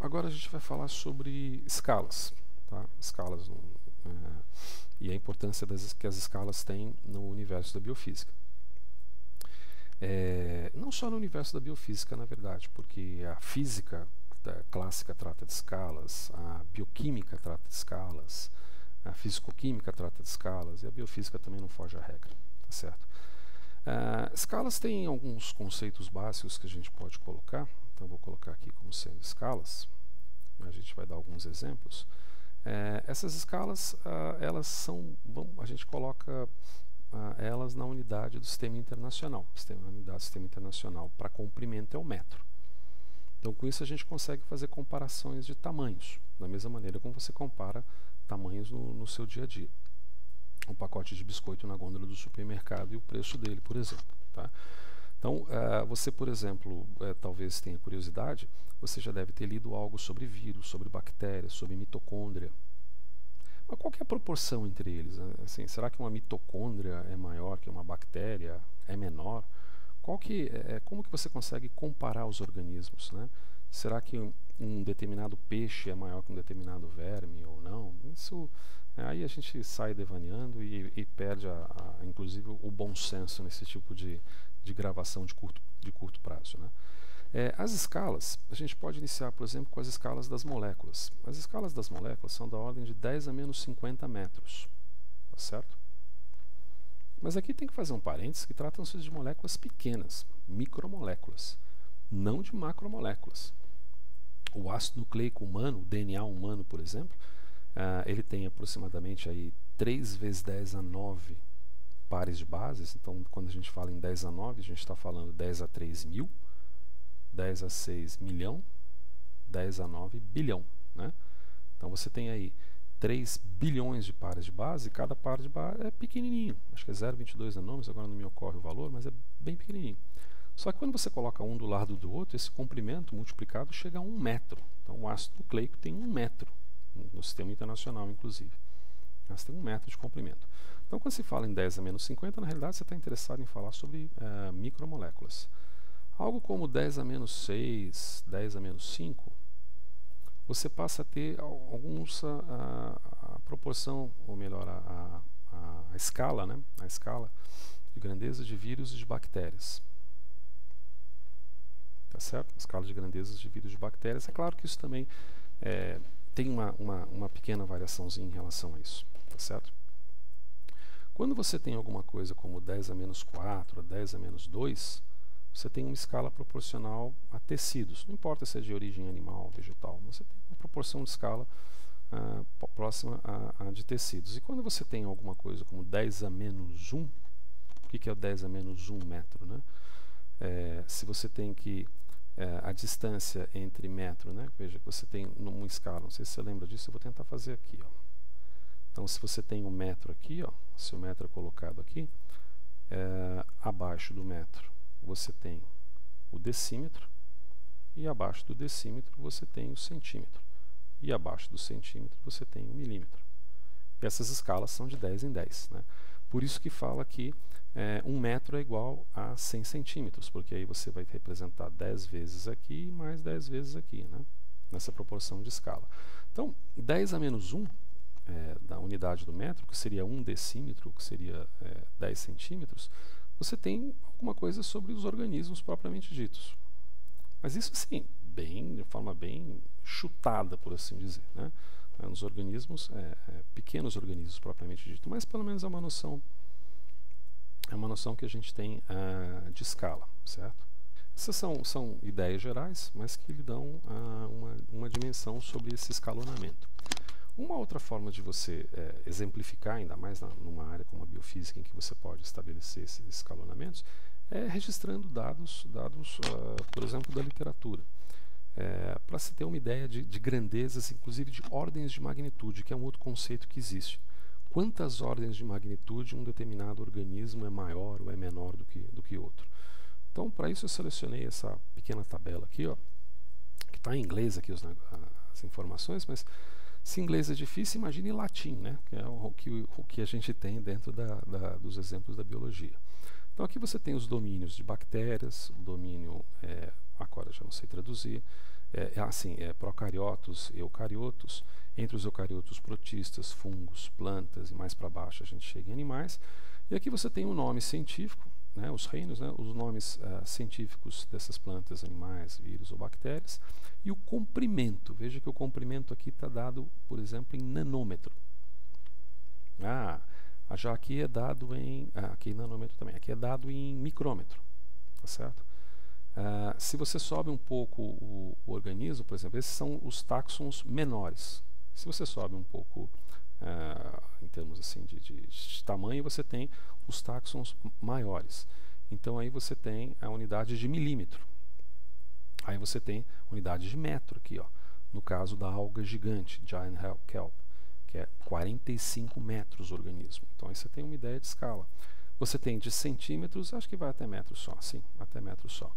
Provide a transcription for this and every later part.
agora a gente vai falar sobre escalas, tá? Escalas e a importância que as escalas têm no universo da biofísica. Não só no universo da biofísica, na verdade, porque a física clássica trata de escalas, a bioquímica trata de escalas, a fisicoquímica trata de escalas e a biofísica também não foge à regra, tá certo? Escalas têm alguns conceitos básicos que a gente pode colocar, então vou colocar aqui como sendo escalas, a gente vai dar alguns exemplos. Essas escalas, elas são, a gente coloca elas na unidade do sistema internacional. A unidade do sistema internacional para comprimento é o metro. Então, com isso a gente consegue fazer comparações de tamanhos, da mesma maneira como você compara tamanhos no seu dia a dia. Um pacote de biscoito na gôndola do supermercado e o preço dele, por exemplo. Tá? Então, você, por exemplo, talvez tenha curiosidade, você já deve ter lido algo sobre vírus, sobre bactérias, sobre mitocôndria. Mas qual que é a proporção entre eles? Assim, será que uma mitocôndria é maior que uma bactéria? É menor? Como que você consegue comparar os organismos, né? Será que um determinado peixe é maior que um determinado verme ou não? Isso, aí a gente sai devaneando e perde, inclusive, o bom senso nesse tipo de gravação de curto prazo, né? As escalas, a gente pode iniciar, por exemplo, com as escalas das moléculas. As escalas das moléculas são da ordem de 10 a menos 50 metros, tá certo? Mas aqui tem que fazer um parênteses que tratam-se de moléculas pequenas, micromoléculas, não de macromoléculas. O ácido nucleico humano, o DNA humano, por exemplo, ele tem aproximadamente aí 3 vezes 10 a 9 pares de bases. Então, quando a gente fala em 10 a 9, a gente está falando 10 a 3 mil, 10 a 6 milhão, 10 a 9 bilhão, né? Então você tem aí 3 bilhões de pares de base e cada par de base é pequenininho. Acho que é 0,22 nanômetros, agora não me ocorre o valor, mas é bem pequenininho. Só que quando você coloca um do lado do outro, esse comprimento multiplicado chega a 1 metro. Então o ácido nucleico tem 1 metro, no sistema internacional inclusive. Mas tem 1 metro de comprimento. Então quando se fala em 10 a menos 50, na realidade você está interessado em falar sobre micromoléculas. Algo como 10 a menos 6, 10 a menos 5, você passa a ter a proporção, ou melhor, a escala, né? A escala de grandeza de vírus e de bactérias. Tá certo? A escala de grandezas de vírus e de bactérias. É claro que isso também tem uma pequena variaçãozinha em relação a isso. Tá certo? Quando você tem alguma coisa como 10 a menos 4, a 10 a menos 2, você tem uma escala proporcional a tecidos. Não importa se é de origem animal ou vegetal, você tem uma proporção de escala próxima a de tecidos. E quando você tem alguma coisa como 10 a menos 1, o que é o 10 a menos 1 metro, né? Se você tem que a distância entre metro, né? Veja que você tem numa escala, não sei se você lembra disso, eu vou tentar fazer aqui, ó. Então, se você tem um metro aqui, ó, se o metro é colocado aqui, abaixo do metro você tem o decímetro, e abaixo do decímetro você tem o centímetro, e abaixo do centímetro você tem o milímetro. E essas escalas são de 10 em 10, né? Por isso que fala que 1 metro é igual a 100 centímetros, porque aí você vai representar 10 vezes aqui e mais 10 vezes aqui, né? Nessa proporção de escala. Então, 10 a menos 1 da unidade do metro, que seria 1 decímetro, que seria 10 centímetros, você tem alguma coisa sobre os organismos propriamente ditos. Mas isso, assim, de forma bem chutada, por assim dizer, né? Nos organismos, pequenos organismos propriamente ditos, mas pelo menos é uma noção que a gente tem de escala, certo? Essas são ideias gerais, mas que lhe dão uma dimensão sobre esse escalonamento. Uma outra forma de você exemplificar, ainda mais numa área como a biofísica, em que você pode estabelecer esses escalonamentos, é registrando dados por exemplo, da literatura. Para se ter uma ideia de grandezas, inclusive de ordens de magnitude, que é um outro conceito que existe. Quantas ordens de magnitude um determinado organismo é maior ou é menor do que outro? Então, para isso eu selecionei essa pequena tabela aqui, ó, que está em inglês aqui as informações, mas se inglês é difícil, imagine em latim, né? Que é o que a gente tem dentro dos exemplos da biologia. Então aqui você tem os domínios de bactérias, o domínio, agora já não sei traduzir, procariotos, eucariotos. Entre os eucariotos, protistas, fungos, plantas, e mais para baixo a gente chega em animais. E aqui você tem um nome científico, né, os reinos, né, os nomes científicos dessas plantas, animais, vírus ou bactérias, e o comprimento. Veja que o comprimento aqui está dado, por exemplo, em nanômetro. Já aqui é dado em... aqui nanômetro também. Aqui é dado em micrômetro. Tá certo? Se você sobe um pouco o organismo, por exemplo, esses são os táxons menores. Se você sobe um pouco em termos assim de tamanho, você tem os táxons maiores. Então aí você tem a unidade de milímetro. Aí você tem unidade de metro aqui, ó. No caso da alga gigante, Giant Kelp, que é 45 metros o organismo. Então aí você tem uma ideia de escala. Você tem de centímetros, acho que vai até metro só, sim, até metro só.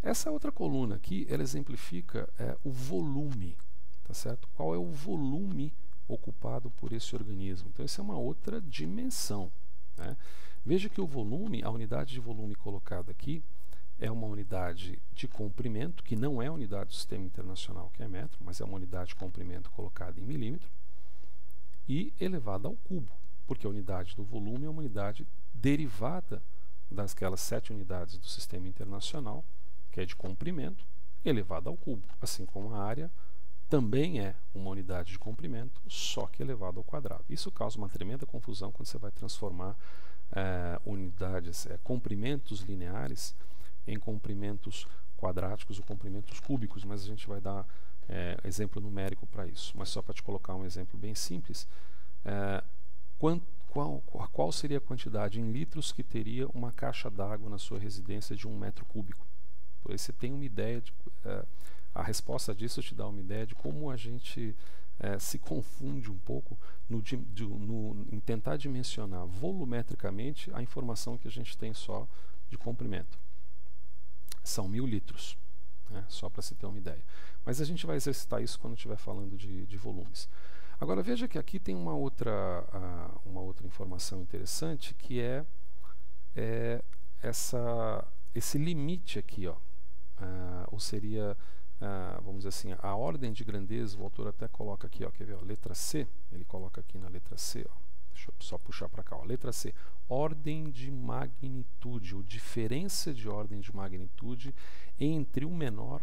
Essa outra coluna aqui, ela exemplifica o volume, tá certo? Qual é o volume ocupado por esse organismo? Então, essa é uma outra dimensão, né? Veja que o volume, a unidade de volume colocada aqui, é uma unidade de comprimento, que não é a unidade do Sistema Internacional, que é metro, mas é uma unidade de comprimento colocada em milímetro, e elevada ao cubo, porque a unidade do volume é uma unidade derivada daquelas 7 unidades do Sistema Internacional, que é de comprimento, elevada ao cubo, assim como a área também é uma unidade de comprimento, só que elevada ao quadrado. Isso causa uma tremenda confusão quando você vai transformar comprimentos lineares em comprimentos quadráticos ou comprimentos cúbicos, mas a gente vai dar exemplo numérico para isso. Mas só para te colocar um exemplo bem simples, qual seria a quantidade em litros que teria uma caixa d'água na sua residência de 1 metro cúbico? Por aí você tem uma ideia de... a resposta disso te dá uma ideia de como a gente se confunde um pouco em tentar dimensionar volumetricamente a informação que a gente tem só de comprimento. São 1000 litros, né, só para se ter uma ideia. Mas a gente vai exercitar isso quando estiver falando de volumes. Agora veja que aqui tem uma outra informação interessante, que é esse limite aqui, ó, ou seria, vamos dizer assim, a ordem de grandeza. O autor até coloca aqui, ó, quer ver, ó, letra C, ele coloca aqui na letra C, ó, deixa eu só puxar para cá, ó, letra C, ordem de magnitude, ou diferença de ordem de magnitude entre o menor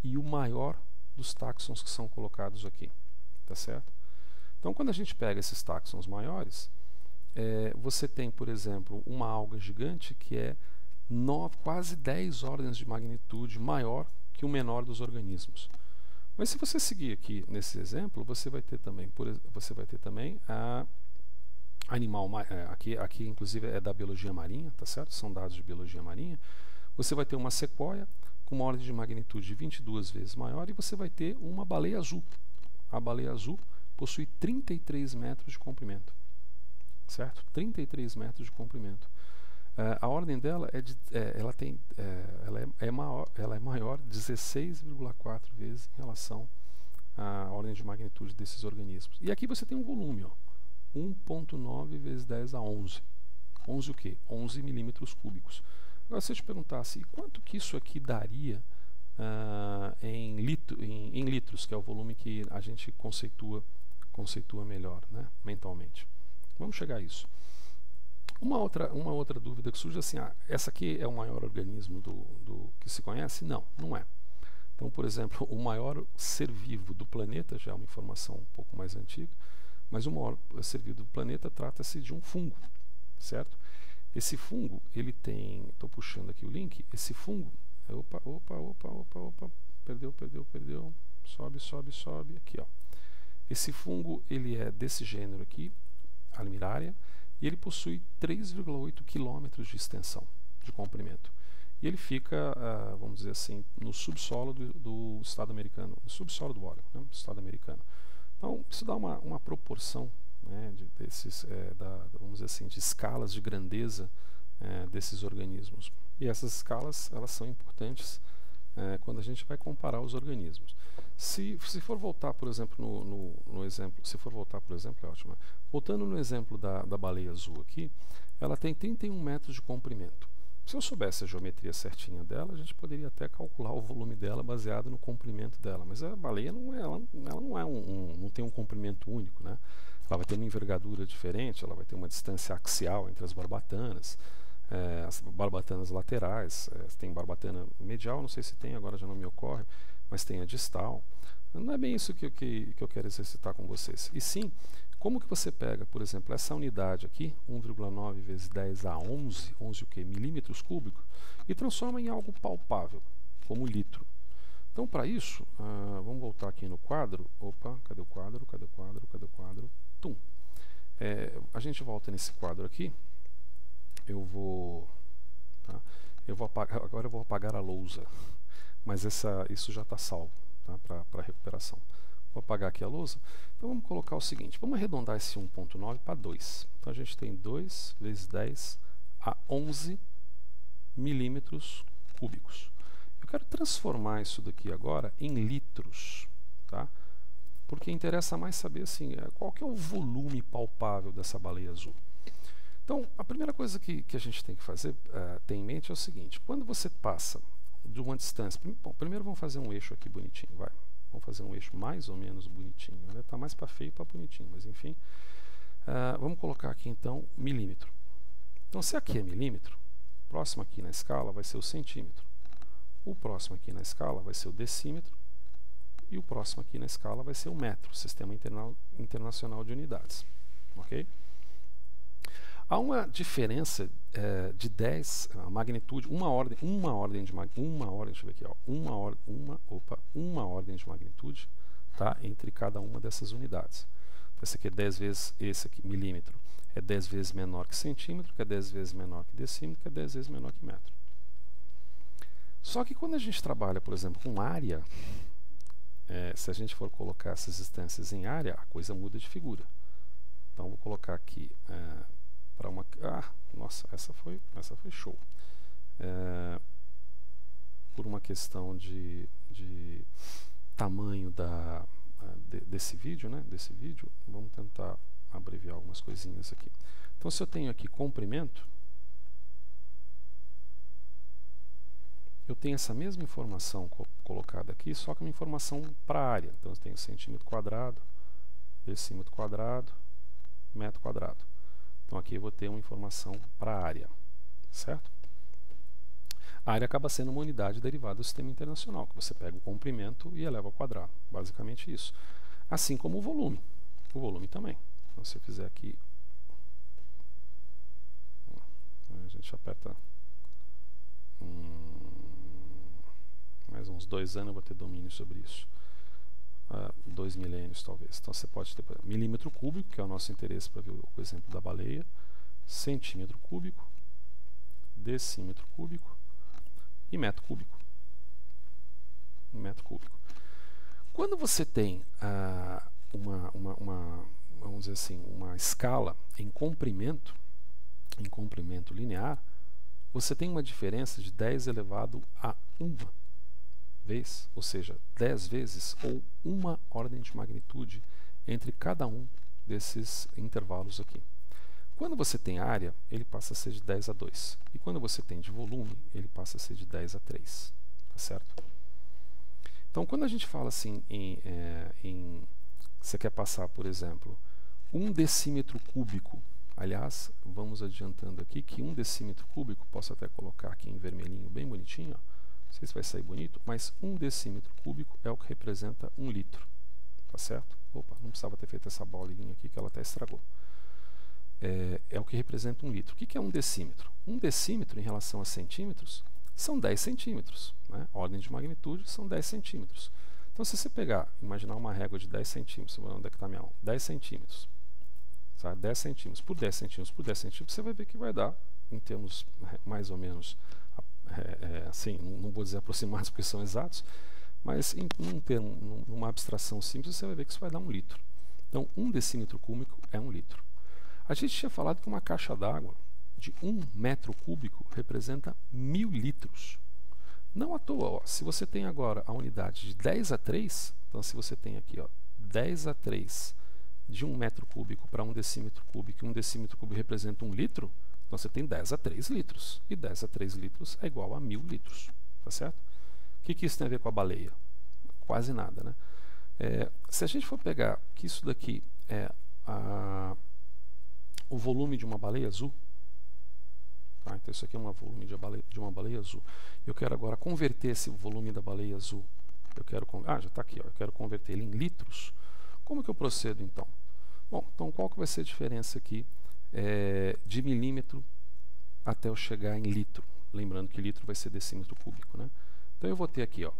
e o maior dos táxons que são colocados aqui, tá certo? Então, quando a gente pega esses táxons maiores, você tem, por exemplo, uma alga gigante que é quase 10 ordens de magnitude maior que o menor dos organismos. Mas se você seguir aqui nesse exemplo, você vai ter também animal, aqui inclusive é da biologia marinha, tá certo? São dados de biologia marinha. Você vai ter uma sequoia com uma ordem de magnitude 22 vezes maior, e você vai ter uma baleia azul. A baleia azul possui 33 metros de comprimento, certo? 33 metros de comprimento. A ordem dela ela é maior 16,4 vezes em relação à ordem de magnitude desses organismos. E aqui você tem um volume, ó, 1,9 vezes 10 a 11. 11 o quê? 11 milímetros cúbicos. Agora, se eu te perguntasse, quanto que isso aqui daria em litros, que é o volume que a gente conceitua melhor, né, mentalmente. Vamos chegar a isso. Uma outra dúvida que surge, assim, essa aqui é o maior organismo do que se conhece? Não, não é. Então, por exemplo, o maior ser vivo do planeta, já é uma informação um pouco mais antiga, mas o maior ser vivo do planeta trata-se de um fungo, certo? Esse fungo, ele tem, estou puxando aqui o link, esse fungo, perdeu, sobe, aqui, ó. Esse fungo, ele é desse gênero aqui, Almiraria, e ele possui 3,8 km de extensão, de comprimento. E ele fica, vamos dizer assim, no subsolo do estado americano, no subsolo do Oregon, né, do estado americano. Então, isso dá uma proporção, né, vamos dizer assim, de escalas de grandeza desses organismos. E essas escalas, elas são importantes quando a gente vai comparar os organismos. Se for voltar, por exemplo, no exemplo, é ótimo. Voltando no exemplo da baleia azul aqui, ela tem 31 metros de comprimento. Se eu soubesse a geometria certinha dela, a gente poderia até calcular o volume dela baseado no comprimento dela. Mas a baleia não tem um comprimento único, né? Ela vai ter uma envergadura diferente, ela vai ter uma distância axial entre as barbatanas laterais. Tem barbatana medial, não sei se tem, agora já não me ocorre, mas tem a distal. Não é bem isso que eu quero exercitar com vocês. E sim, como que você pega, por exemplo, essa unidade aqui, 1,9 vezes 10 a 11 o quê? Milímetros cúbicos, e transforma em algo palpável, como litro. Então, para isso, vamos voltar aqui no quadro. Opa, cadê o quadro? Cadê o quadro? Cadê o quadro? Tum. A gente volta nesse quadro aqui. Eu vou apagar, agora eu vou apagar a lousa, mas isso já está salvo, tá, para recuperação. Vou apagar aqui a lousa. Então vamos colocar o seguinte, vamos arredondar esse 1,9 para 2. Então a gente tem 2 vezes 10 a 11 milímetros cúbicos. Eu quero transformar isso daqui agora em litros, tá? Porque interessa mais saber assim, qual que é o volume palpável dessa baleia azul. Então, a primeira coisa que a gente tem que fazer, ter em mente é o seguinte, quando você passa de uma distância, bom, primeiro vamos fazer um eixo aqui bonitinho, vai. Vamos fazer um eixo mais ou menos bonitinho, né? Está mais para feio para bonitinho, mas enfim. Vamos colocar aqui então milímetro. Então, se aqui é milímetro, o próximo aqui na escala vai ser o centímetro. O próximo aqui na escala vai ser o decímetro. E o próximo aqui na escala vai ser o metro, Sistema Internacional de Unidades. Ok? Há uma diferença de 10, a magnitude, uma ordem de magnitude, tá, entre cada uma dessas unidades. Então, esse aqui é 10 vezes, esse aqui, milímetro, é 10 vezes menor que centímetro, que é 10 vezes menor que decímetro, que é 10 vezes menor que metro. Só que quando a gente trabalha, por exemplo, com área, se a gente for colocar essas distâncias em área, a coisa muda de figura. Então, vou colocar aqui para uma... nossa, essa foi show. Por uma questão de tamanho desse vídeo, né? Vamos tentar abreviar algumas coisinhas aqui. Então, se eu tenho aqui comprimento, eu tenho essa mesma informação colocada aqui, só que uma informação para a área. Então, eu tenho centímetro quadrado, decímetro quadrado, metro quadrado. Então, aqui eu vou ter uma informação para a área, certo? A área acaba sendo uma unidade derivada do sistema internacional, que você pega o comprimento e eleva ao quadrado. Basicamente isso. Assim como o volume. O volume também. Então, se eu fizer aqui... a gente aperta... mais uns 2 anos eu vou ter domínio sobre isso. 2 milênios talvez. Então você pode ter milímetro cúbico, que é o nosso interesse para ver o exemplo da baleia, centímetro cúbico, decímetro cúbico e metro cúbico. Quando você tem vamos dizer assim, uma escala em comprimento linear, você tem uma diferença de 10 elevado a 1 vez, ou seja, 10 vezes ou uma ordem de magnitude entre cada um desses intervalos aqui. Quando você tem área, ele passa a ser de 10 a 2. E quando você tem de volume, ele passa a ser de 10 a 3. Tá certo? Então, quando a gente fala assim você quer passar, por exemplo, 1 decímetro cúbico. Aliás, vamos adiantando aqui que 1 decímetro cúbico, posso até colocar aqui em vermelhinho, bem bonitinho, ó. Não sei se vai sair bonito, mas 1 decímetro cúbico é o que representa 1 litro. Tá certo? Opa, não precisava ter feito essa bolinha aqui que ela até estragou. É o que representa 1 litro. O que é 1 decímetro? 1 decímetro em relação a centímetros são 10 centímetros. Né? Ordem de magnitude são 10 centímetros. Então, se você imaginar uma régua de 10 centímetros, onde é que está a minha mão? 10 centímetros. Sabe? 10 centímetros por 10 centímetros por 10 centímetros, você vai ver que vai dar, em termos mais ou menos, assim, não vou dizer aproximados porque são exatos, mas numa abstração simples, você vai ver que isso vai dar 1 litro. Então, 1 decímetro cúbico é 1 litro. A gente tinha falado que uma caixa d'água de 1 metro cúbico representa 1000 litros. Não à toa, ó, se você tem agora a unidade de 10 a 3, então se você tem aqui, ó, 10 a 3 de 1 metro cúbico para 1 decímetro cúbico, e 1 decímetro cúbico representa 1 litro, Então você tem 10 a 3 litros. E 10 a 3 litros é igual a 1000 litros. Tá certo? O que isso tem a ver com a baleia? Quase nada, né? Se a gente for pegar que isso daqui é o volume de uma baleia azul, tá? Então isso aqui é um volume de uma baleia azul. Eu quero agora converter esse volume da baleia azul. Já está aqui, ó, eu quero converter ele em litros. Como que eu procedo então? Bom, então qual que vai ser a diferença aqui de milímetro até eu chegar em litro? Lembrando que litro vai ser decímetro cúbico, né? Então eu vou ter aqui, ó,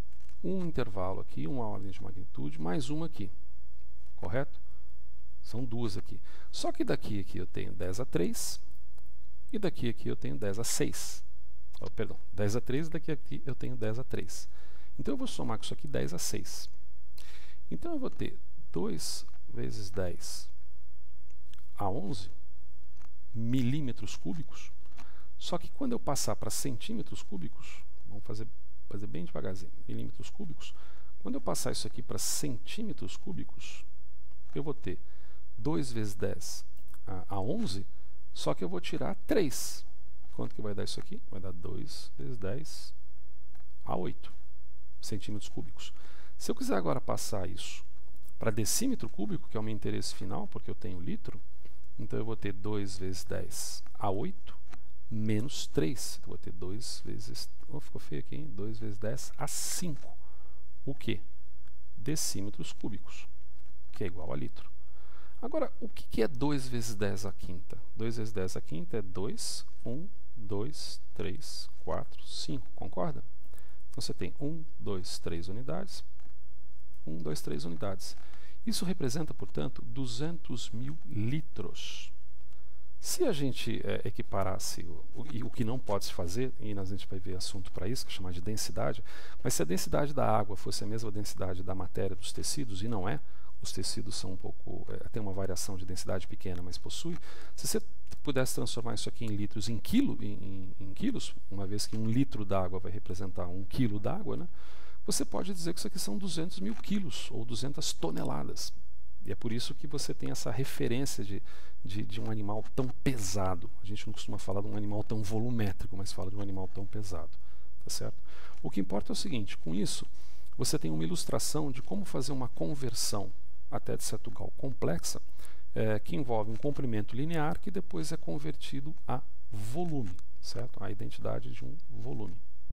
um intervalo aqui, uma ordem de magnitude, mais uma aqui, correto? São duas aqui. Só que daqui aqui eu tenho 10 a 3 e daqui aqui eu tenho 10 a 6. Oh, perdão, 10 a 3 e daqui aqui eu tenho 10 a 3. Então eu vou somar com isso aqui 10 a 6. Então eu vou ter 2 vezes 10 a 11 milímetros cúbicos. Só que quando eu passar para centímetros cúbicos, vamos fazer bem devagarzinho, milímetros cúbicos, quando eu passar isso aqui para centímetros cúbicos, eu vou ter 2 vezes 10 a 11, só que eu vou tirar 3. Quanto que vai dar isso aqui? Vai dar 2 vezes 10 a 8 centímetros cúbicos. Se eu quiser agora passar isso para decímetro cúbico, que é o meu interesse final, porque eu tenho litro, então eu vou ter 2 vezes 10 a 8 menos 3. Então eu vou ter 2 vezes... Oh, ficou feio aqui, hein? 2 vezes 10 a 5. O quê? Decímetros cúbicos, que é igual a litro. Agora, o que é 2 vezes 10 à quinta? 2 vezes 10 à quinta é 2, 1, 2, 3, 4, 5. Concorda? Então você tem 1, 2, 3 unidades. 1, 2, 3 unidades. Isso representa, portanto, 200 mil litros. Se a gente equiparasse o que não pode se fazer, e a gente vai ver assunto para isso, que é chamar de densidade, mas se a densidade da água fosse a mesma densidade da matéria dos tecidos, e não é, os tecidos são um pouco, tem uma variação de densidade pequena, mas possui, se você pudesse transformar isso aqui em litros em quilos, uma vez que 1 litro d'água vai representar 1 quilo d'água, né, você pode dizer que isso aqui são 200 mil quilos, ou 200 toneladas. E é por isso que você tem essa referência de um animal tão pesado. A gente não costuma falar de um animal tão volumétrico, mas fala de um animal tão pesado. Tá certo? O que importa é o seguinte, com isso, você tem uma ilustração de como fazer uma conversão até de certo grau complexa, que envolve um comprimento linear que depois é convertido a volume, certo? A identidade de um volume.